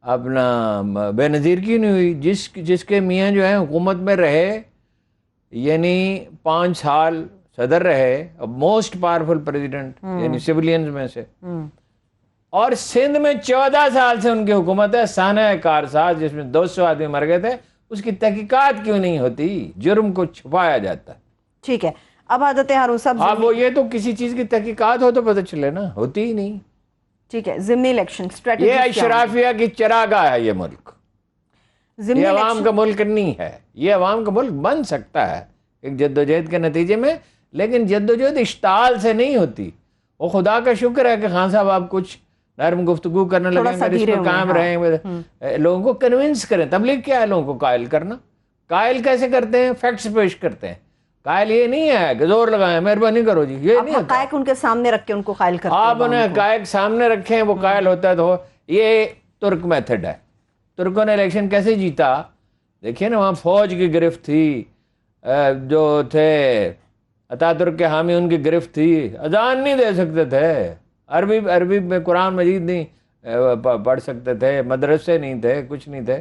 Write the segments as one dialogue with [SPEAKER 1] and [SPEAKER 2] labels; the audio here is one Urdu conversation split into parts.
[SPEAKER 1] اپنا بے نظیر کی نہیں ہوئی. جس کے میاں جو ہیں حکومت میں رہے، یعنی 5 سال صدر رہے، موسٹ پاورفل پریزیڈنٹ یعنی سویلینز میں سے، اور سندھ میں 14 سال سے ان کی حکومت ہے. سانحہ کارساز جس میں 200 آدمی مر گئے تھے، اس کی تحقیقات کیوں نہیں ہوتی؟ جرم کو چھپایا جاتا ہے.
[SPEAKER 2] ٹھیک ہے، اب حضرت ہارون صاحب،
[SPEAKER 1] اب وہ یہ تو کسی چیز کی تحقیقات ہو تو پتہ چلے نا، ہوتی ہی نہیں.
[SPEAKER 2] ٹھیک ہے، ضمنی الیکشن اسٹریٹجی،
[SPEAKER 1] یہ اشرافیہ کی چراگاہ ہے یہ ملک. یہ عوام کا ملک نہیں ہے. یہ عوام کا ملک بن سکتا ہے ایک جدوجہد کے نتیجے میں، لیکن جدوجہد اشتعال سے نہیں ہوتی. وہ خدا کا شکر ہے کہ خان صاحب آپ کچھ نرم گفتگو کرنے لگیں، اگر اس پر کام رہیں، لوگوں کو کنونس کریں. تبلیغ کیا ہے؟ لوگوں کو قائل کرنا. قائل کیسے کرتے ہیں؟ فیکٹس پیش کرتے ہیں. قائل یہ نہیں ہے کہ زور لگائیں مہربانی کرو جی، یہ نہیں ہوتا.
[SPEAKER 2] حقائق ان کے سامنے رکھ کے ان کو قائل کرتے ہیں.
[SPEAKER 1] آپ انہیں حقائق سامنے رکھیں، وہ قائل ہوتا ہے. تو یہ ترک میتھڈ ہے. ترکوں نے الیکشن کیسے جیتا؟ دیکھیے نا، وہاں فوج کی گرفت تھی، جو تھے اتا ترک کے حامی ان کی گرفت تھی، اذان نہیں دے سکتے تھے، عربی میں قرآن مجید نہیں پڑھ سکتے تھے، مدرسے نہیں تھے، کچھ نہیں تھے.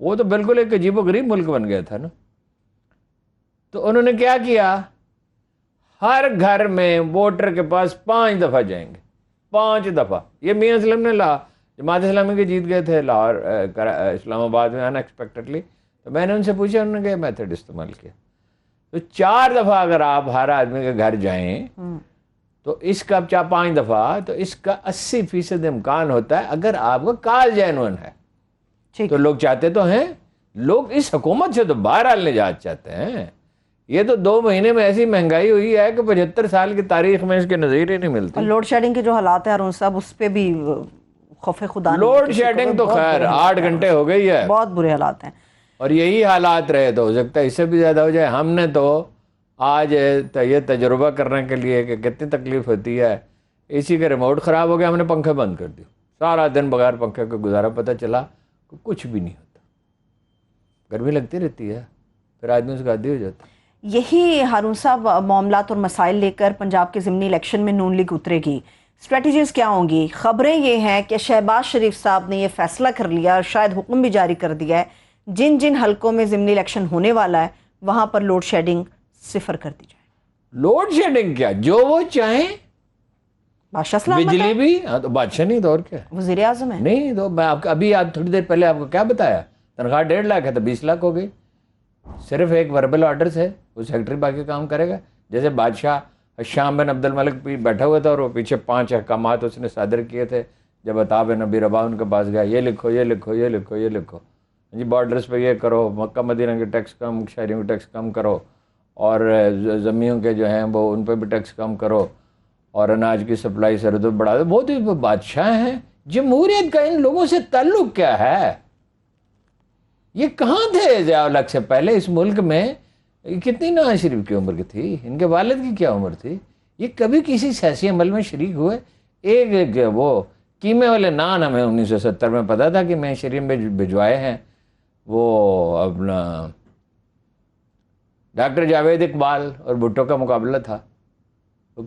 [SPEAKER 1] وہ تو بالکل ایک عجیب و غریب ملک بن گیا تھا نا. تو انہوں نے کیا کیا؟ ہر گھر میں ووٹر کے پاس 5 دفعہ جائیں گے. 5 دفعہ. یہ میاں اسلم نے جماعت اسلامی کے جیت گئے تھے لاہور اسلام آباد میں ان ایکسپیکٹڈلی. تو میں نے ان سے پوچھا، انہوں نے کیا میتھڈ استعمال کیا. تو 4 دفعہ اگر آپ ہر آدمی کے گھر جائیں تو اس کا 5 دفعہ، تو اس کا 80% امکان ہوتا ہے اگر آپ کا کال جینون ہے. تو لوگ چاہتے تو ہیں، لوگ اس حکومت سے تو بہرحال نجات چاہتے ہیں. یہ تو 2 مہینے میں ایسی مہنگائی ہوئی ہے کہ 75 سال کی تاریخ میں اس کے نظیر ہی نہیں ملتی.
[SPEAKER 2] لوڈ شیڈنگ کے جو حالات ہیں ہارون صاحب، اس پہ بھی خوف خدا.
[SPEAKER 1] لوڈ شیڈنگ تو خیر 8 گھنٹے ہو گئی ہے،
[SPEAKER 2] بہت برے حالات ہیں، اور
[SPEAKER 1] یہی حالات رہے تو ہو سکتا ہے اس سے بھی زیادہ ہو جائے. ہم نے تو آج یہ تجربہ کرنے کے لیے کہ کتنی تکلیف ہوتی ہے، اسی کا ریموٹ خراب ہو گیا، ہم نے پنکھے بند کر دیے. سارا دن بغیر پنکھے کو گزارا. پتہ چلا کہ کچھ بھی نہیں ہوتا، گرمی لگتی رہتی ہے، پھر آدمی اس کا عادی ہو جاتا ہے.
[SPEAKER 2] یہی ہارون صاحب معاملات اور مسائل لے کر پنجاب کے ضمنی الیکشن میں نون لیگ اترے گی. اسٹریٹجیز کیا ہوں گی؟ خبریں یہ ہیں کہ شہباز شریف صاحب نے یہ فیصلہ کر لیا اور شاید حکم بھی جاری کر دیا ہے، جن حلقوں میں ضمنی الیکشن ہونے والا ہے وہاں پر لوڈ شیڈنگ 0 کر دی جائے.
[SPEAKER 1] لوڈ شیڈنگ کیا؟ جو وہ چاہیں.
[SPEAKER 2] بادشاہ سلامت
[SPEAKER 1] بجلی بھی، ہاں تو بادشاہ نہیں تو اور کیا،
[SPEAKER 2] وزیر اعظم ہے.
[SPEAKER 1] نہیں تو میں آپ ابھی تھوڑی دیر پہلے آپ کو کیا بتایا، تنخواہ 1.5 لاکھ ہے تو 20 لاکھ ہو گئی. صرف ایک وربل آرڈر سے وہ سیکٹری باقی کام کرے گا. جیسے بادشاہ شام بن عبد الملک بیٹھا ہوا تھا اور وہ پیچھے 5 احکامات اس نے صادر کیے تھے. جب عطا بن ابی رباح ان کے پاس گیا، یہ لکھو یہ لکھو یہ لکھو یہ لکھو جی، بارڈرز پہ یہ کرو، مکہ مدینہ کے ٹیکس کم، شہریوں کے ٹیکس کم کرو، اور زمیوں کے جو ہیں وہ ان پہ بھی ٹیکس کم کرو، اور اناج کی سپلائی سردوں بڑھا دو. بہت ہی بادشاہ ہیں. جمہوریت کا ان لوگوں سے تعلق کیا ہے؟ یہ کہاں تھے ضیاء الحق سے پہلے اس ملک میں؟ کتنی نواز شریف کی عمر کی تھی؟ ان کے والد کی کیا عمر تھی؟ یہ کبھی کسی سیاسی عمل میں شریک ہوئے؟ ایک وہ قیمے والے نان ہمیں 1970 میں پتا تھا کہ میں شریف میں بھجوائے ہیں، وہ اپنا ڈاکٹر جاوید اقبال اور بھٹو کا مقابلہ تھا.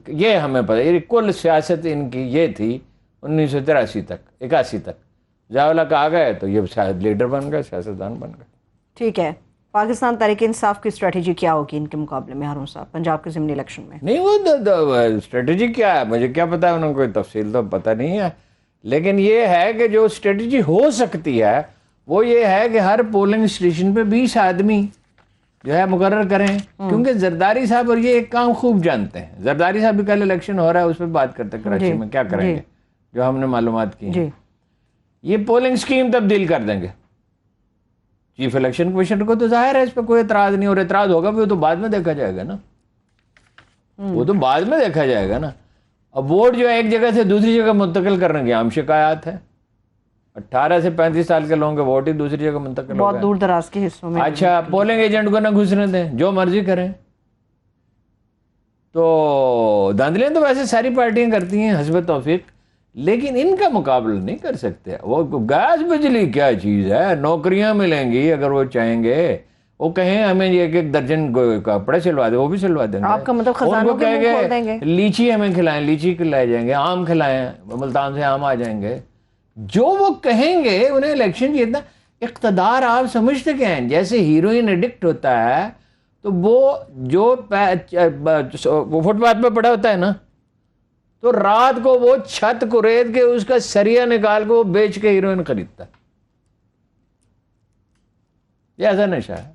[SPEAKER 1] یہ ہمیں پتہ. یہ کل سیاست ان کی یہ تھی 1983 تک 81 تک. ضیاء الحق آ گئے تو یہ شاید لیڈر بن گئے، سیاستدان بن گئے.
[SPEAKER 2] ٹھیک ہے، پاکستان تحریک انصاف کی اسٹریٹجی کیا ہوگی ان کے مقابلے میں ہارون صاحب پنجاب کے ضمنی الیکشن میں؟
[SPEAKER 1] نہیں، وہ اسٹریٹجی کیا ہے مجھے کیا پتا ہے، انہوں کو کوئی تفصیل تو پتہ نہیں ہے. لیکن یہ ہے کہ جو اسٹریٹجی ہو سکتی ہے وہ یہ ہے کہ ہر پولنگ اسٹیشن پہ 20 آدمی جو ہے مقرر کریں. کیونکہ زرداری صاحب اور یہ ایک کام خوب جانتے ہیں. زرداری صاحب بھی کل الیکشن ہو رہا ہے، اس پہ بات کرتے ہیں کراچی میں کیا کریں گے، جو ہم نے معلومات کی ہیں. یہ پولنگ سکیم تبدیل کر دیں گے چیف الیکشن کمیشنر کو. تو ظاہر ہے اس پہ کوئی اعتراض نہیں، اور اعتراض ہوگا بھی وہ تو بعد میں دیکھا جائے گا نا، وہ تو بعد میں دیکھا جائے گا نا. اب ووٹ جو ہے ایک جگہ سے دوسری جگہ منتقل کرنے کی عام شکایات ہے. 18 سے 35 سال کے لوگوں کے ووٹ ہی دوسری جگہ منتقل ہو گئے،
[SPEAKER 2] بہت دور دراز کے حصوں میں.
[SPEAKER 1] اچھا، پولنگ ایجنٹ کو نہ گھسنے دیں، جو مرضی کریں. تو دھاندلیاں تو ویسے ساری پارٹیاں کرتی ہیں حسب توفیق، لیکن ان کا مقابلہ نہیں کر سکتے. وہ گیس بجلی کیا چیز ہے، نوکریاں ملیں گی اگر وہ چاہیں گے. وہ کہیں ہمیں ایک درجن کپڑے سلوا دیں، وہ بھی سلوا دیں گے.
[SPEAKER 2] آپ کا مطلب خزانوں کے منہ کھول دیں گے؟
[SPEAKER 1] لیچی ہمیں کھلائیں، لیچی کھلائے جائیں گے. آم کھلائیں، ملتان سے آم آ جائیں گے. جو وہ کہیں گے انہیں الیکشن جیتنا. اقتدار آپ سمجھتے کیا ہیں؟ جیسے ہیروئن ایڈکٹ ہوتا ہے تو وہ جو فٹ پاتھ پہ پڑا ہوتا ہے نا, تو رات کو وہ چھت کو ریت کے اس کا سریا نکال کے وہ بیچ کے ہیروئن خریدتا ہے. یہ ایسا نشہ ہے,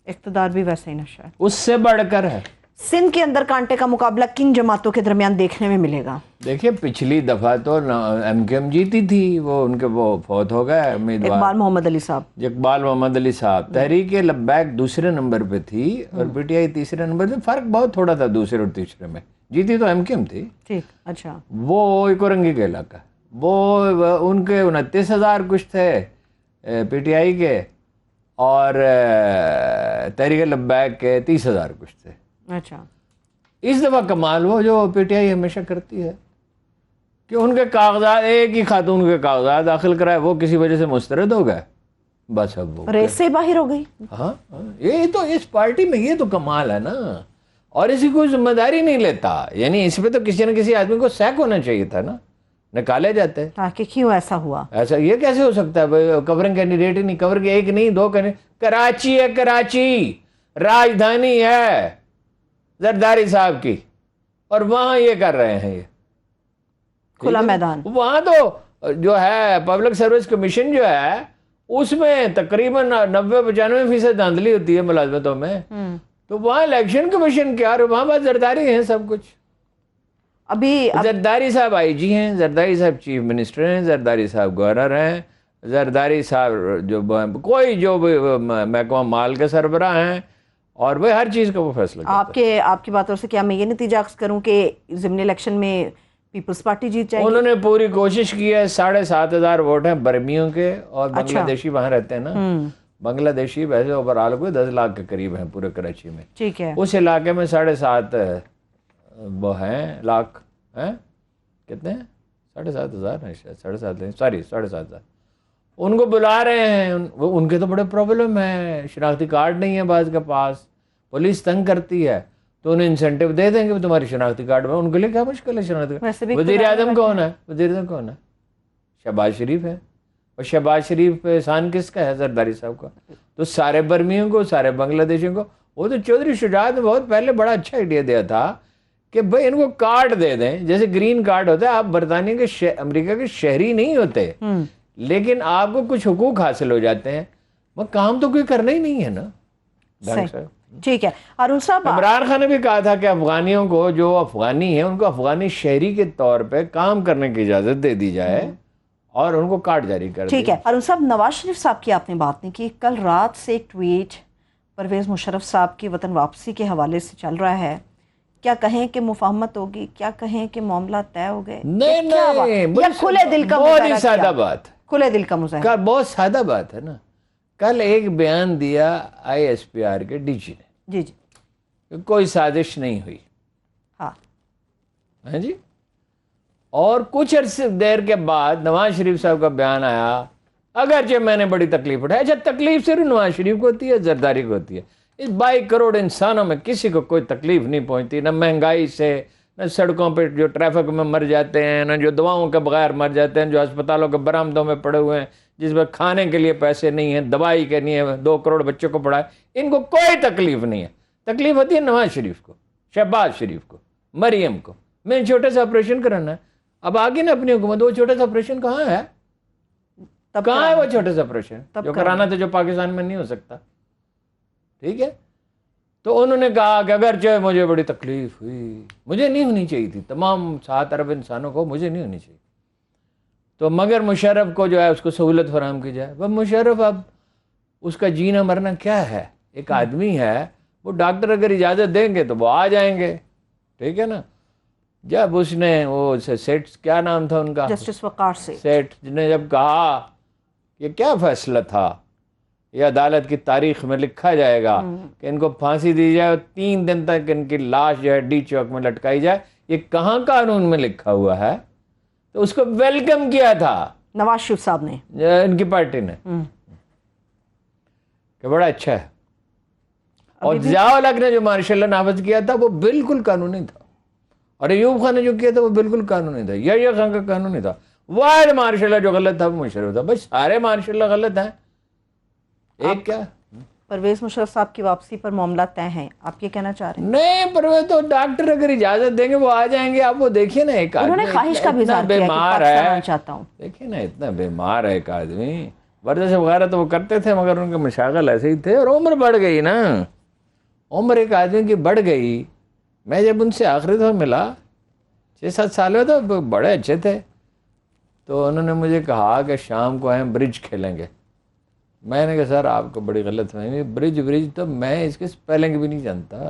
[SPEAKER 2] اقتدار بھی ویسا ہی نشہ ہے.
[SPEAKER 1] اس سے بڑھ کر ہے.
[SPEAKER 2] سندھ کے اندر کانٹے کا مقابلہ کن جماعتوں کے درمیان دیکھنے میں ملے گا؟
[SPEAKER 1] دیکھیے پچھلی دفعہ تو ایم کیو ایم جیتی تھی, وہ ان کے وہ فوت ہو گئے امیدوار
[SPEAKER 2] اقبال محمد علی صاحب.
[SPEAKER 1] اقبال محمد علی صاحب. تحریک لبیک دوسرے نمبر پہ تھی اور پی ٹی آئی تیسرے نمبر پہ. فرق بہت تھوڑا تھا دوسرے اور تیسرے میں. جیتی تو ایم کیو ایم تھی.
[SPEAKER 2] ٹھیک, اچھا.
[SPEAKER 1] وہ ایکورنگی کا علاقہ, وہ ان کے 29,000 کچھ تھے پی ٹی آئی کے, اور تحریک لبیک کے 30,000 کچھ تھے.
[SPEAKER 2] اچھا.
[SPEAKER 1] اس دفعہ کمال وہ جو پی ٹی آئی ہمیشہ کرتی ہے کہ ان کے کاغذات, ایک ہی خاتون کے کاغذات داخل کرائے, وہ کسی وجہ سے مسترد ہو گئے, بس اب وہ
[SPEAKER 2] ریس سے باہر ہو گئی.
[SPEAKER 1] ہاں, یہ تو اس پارٹی میں یہ تو کمال ہے نا. اور اسی کوئی ذمہ داری نہیں لیتا. یعنی اس پہ تو کسی نہ کسی آدمی کو سیک ہونا چاہیے تھا نا, نکالے جاتے.
[SPEAKER 2] تاکہ کیوں ایسا ہوا؟
[SPEAKER 1] ایسا یہ کیسے ہو سکتا ہے؟ کورنگ کینڈیڈیٹ ہی نہیں, کور ایک نہیں دو کراچی ہے, کراچی راجدھانی ہے زرداری صاحب کی, اور وہاں یہ کر رہے ہیں, یہ
[SPEAKER 2] کھلا میدان.
[SPEAKER 1] وہاں تو جو ہے پبلک سروس کمیشن جو ہے اس میں تقریباً 90-95% دھاندلی ہوتی ہے ملازمتوں میں. تو وہاں الیکشن کمیشن کیا, اور وہاں بس زرداری ہیں سب کچھ.
[SPEAKER 2] ابھی
[SPEAKER 1] زرداری صاحب آئی جی ہیں, زرداری صاحب چیف منسٹر ہیں, زرداری صاحب گورنر ہیں, زرداری صاحب جو کوئی جو محکمہ مال کے سربراہ ہیں, اور وہ ہر چیز کا وہ فیصلہ کرتا ہے.
[SPEAKER 2] آپ کی باتوں سے کیا میں یہ نتیجہ اخذ کروں کہ ضمنی الیکشن میں پیپلز پارٹی جیت جائے گی؟
[SPEAKER 1] انہوں نے پوری کوشش کی ہے. 7,500 ووٹ ہیں برمیوں کے, اور بنگلہ دیشی وہاں رہتے ہیں نا. بنگلہ دیشی ویسے اوور آل کوئی 10 لاکھ کے قریب ہیں پورے کراچی میں.
[SPEAKER 2] ٹھیک ہے.
[SPEAKER 1] اس علاقے میں 7.5 وہ ہیں لاکھ ہیں, کتنے ہیں؟ 7,500 ہیں شاید, 7.5 سوری 7.5. ان کو بلا رہے ہیں. ان کے تو بڑے پرابلم ہیں, شناختی کارڈ نہیں ہے بعض کے پاس, پولیس تنگ کرتی ہے, تو انہیں انسینٹیو دے دیں گے تمہاری شناختی کارڈ میں. ان کے لیے کیا مشکل ہے شناختی کارڈ؟ وزیر اعظم کون ہے؟ وزیر اعظم کون ہے؟ شہباز شریف ہے. اور شہباز شریف پہ احسان کس کا ہے؟ زرداری صاحب کا. تو سارے برمیوں کو, سارے بنگلہ دیشیوں کو, وہ تو چودھری شجاعت نے بہت پہلے بڑا اچھا آئیڈیا دیا تھا کہ بھائی ان کو کارڈ دے دیں, جیسے گرین کارڈ ہوتا ہے. آپ برطانیہ کے امریکہ کے شہری نہیں ہوتے, لیکن آپ کو کچھ حقوق حاصل ہو جاتے ہیں. وہ کام تو کوئی کرنا ہی نہیں ہے نا.
[SPEAKER 2] ٹھیک ہے. ارون صاحب,
[SPEAKER 1] عمران خان نے بھی کہا تھا کہ افغانیوں کو, جو افغانی ہیں ان کو افغانی شہری کے طور پہ کام کرنے کی اجازت دے دی جائے اور ان کو کارڈ جاری کر دیں.
[SPEAKER 2] ٹھیک ہے. ارون صاحب, نواز شریف صاحب کی آپ نے بات نہیں کی. کل رات سے ایک ٹویٹ پرویز مشرف صاحب کی وطن واپسی کے حوالے سے چل رہا ہے. کیا کہیں کہ مفاہمت ہوگی, کیا کہیں کہ معاملہ طے ہو گئے؟
[SPEAKER 1] نہیں,
[SPEAKER 2] کھلے دل کا
[SPEAKER 1] بہت ہی سادہ بات,
[SPEAKER 2] کھلے دل کا مظاہرہ,
[SPEAKER 1] بہت سادہ بات ہے نا. کل ایک بیان دیا آئی ایس پی آر کے ڈی جی نے,
[SPEAKER 2] جی جی,
[SPEAKER 1] کوئی سازش نہیں ہوئی.
[SPEAKER 2] ہاں
[SPEAKER 1] جی. اور کچھ عرصے دیر کے بعد نواز شریف صاحب کا بیان آیا, اگرچہ میں نے بڑی تکلیف اٹھائی. اچھا, تکلیف صرف نواز شریف کو ہوتی ہے, زرداری کو ہوتی ہے. اس 22 کروڑ انسانوں میں کسی کو کوئی تکلیف نہیں پہنچتی, نہ مہنگائی سے, نہ سڑکوں پہ جو ٹریفک میں مر جاتے ہیں, نہ جو دواؤں کے بغیر مر جاتے ہیں, جو ہسپتالوں کے برآمدوں میں پڑے ہوئے ہیں, جس میں کھانے کے لیے پیسے نہیں ہیں, دوائی کے نہیں ہے, 2 کروڑ بچوں کو پڑھائے. ان کو کوئی تکلیف نہیں ہے. تکلیف ہوتی ہے نواز شریف کو, شہباز شریف کو, مریم کو. میں چھوٹے سا آپریشن کرانا ہے, اب آگے نا اپنی حکومت, وہ چھوٹا سا آپریشن کہاں ہے؟ کہاں ہے وہ چھوٹا سا آپریشن جو کرانا تھا, جو پاکستان میں نہیں ہو سکتا؟ ٹھیک ہے. تو انہوں نے کہا کہ اگرچہ مجھے بڑی تکلیف ہوئی, مجھے نہیں ہونی چاہیے تھی, تمام 7 ارب انسانوں کو مجھے نہیں ہونی چاہیے, تو مگر مشرف کو جو ہے اس کو سہولت فراہم کی جائے. وہ مشرف, اب اس کا جینا مرنا کیا ہے؟ ایک آدمی ہے, وہ ڈاکٹر اگر اجازت دیں گے تو وہ آ جائیں گے. ٹھیک ہے نا. جب اس نے وہ سیٹ, کیا نام تھا ان کا,
[SPEAKER 2] جسٹس وقار
[SPEAKER 1] سیٹ نے جب کہا یہ کیا فیصلہ تھا, یہ عدالت کی تاریخ میں لکھا جائے گا کہ ان کو پھانسی دی جائے اور 3 دن تک ان کی لاش جو ہے ڈی چوک میں لٹکائی جائے, یہ کہاں قانون میں لکھا ہوا ہے؟ تو اس کو ویلکم کیا تھا
[SPEAKER 2] نواز شریف صاحب نے,
[SPEAKER 1] ان کی پارٹی نے, کہ بڑا اچھا ہے. اور ضیاء الحق نے جو مارشل لا نافذ کیا تھا وہ بالکل قانونی تھا, اور ایوب خان نے جو کیا تھا وہ بالکل قانونی تھا, یا خان کا قانونی تھا. واحد ماشاء اللہ جو غلط تھا وہ مشرف تھا. بس سارے ماشاء اللہ غلط ہیں. ایک کیا
[SPEAKER 2] پرویز مشرف صاحب کی واپسی پر معاملہ طے ہیں، آپ یہ کہنا چاہ رہے ہیں؟
[SPEAKER 1] نہیں پرویز تو ڈاکٹر اگر اجازت دیں گے وہ آ جائیں گے. آپ وہ دیکھیے نا ایک
[SPEAKER 2] انہوں نے
[SPEAKER 1] آدمی
[SPEAKER 2] خواہش کا بھی
[SPEAKER 1] اتنا
[SPEAKER 2] اظہار کیا کہ
[SPEAKER 1] بیمار
[SPEAKER 2] پاکستان
[SPEAKER 1] ہے.
[SPEAKER 2] آنا چاہتا ہوں.
[SPEAKER 1] دیکھیے نا اتنا بیمار ہے ایک آدمی. ورزش وغیرہ تو وہ کرتے تھے مگر ان کے مشاغل ایسے ہی تھے اور عمر بڑھ گئی نا. عمر ایک آدمی کی بڑھ گئی. میں جب ان سے آخری دفعہ ملا 6-7 سال ہوئے تو بڑے اچھے تھے. تو انہوں نے مجھے کہا کہ شام کو ہم برج کھیلیں گے. میں نے کہا سر آپ کو بڑی غلط فہمی. برج تو میں اس کے اسپیلنگ بھی نہیں جانتا.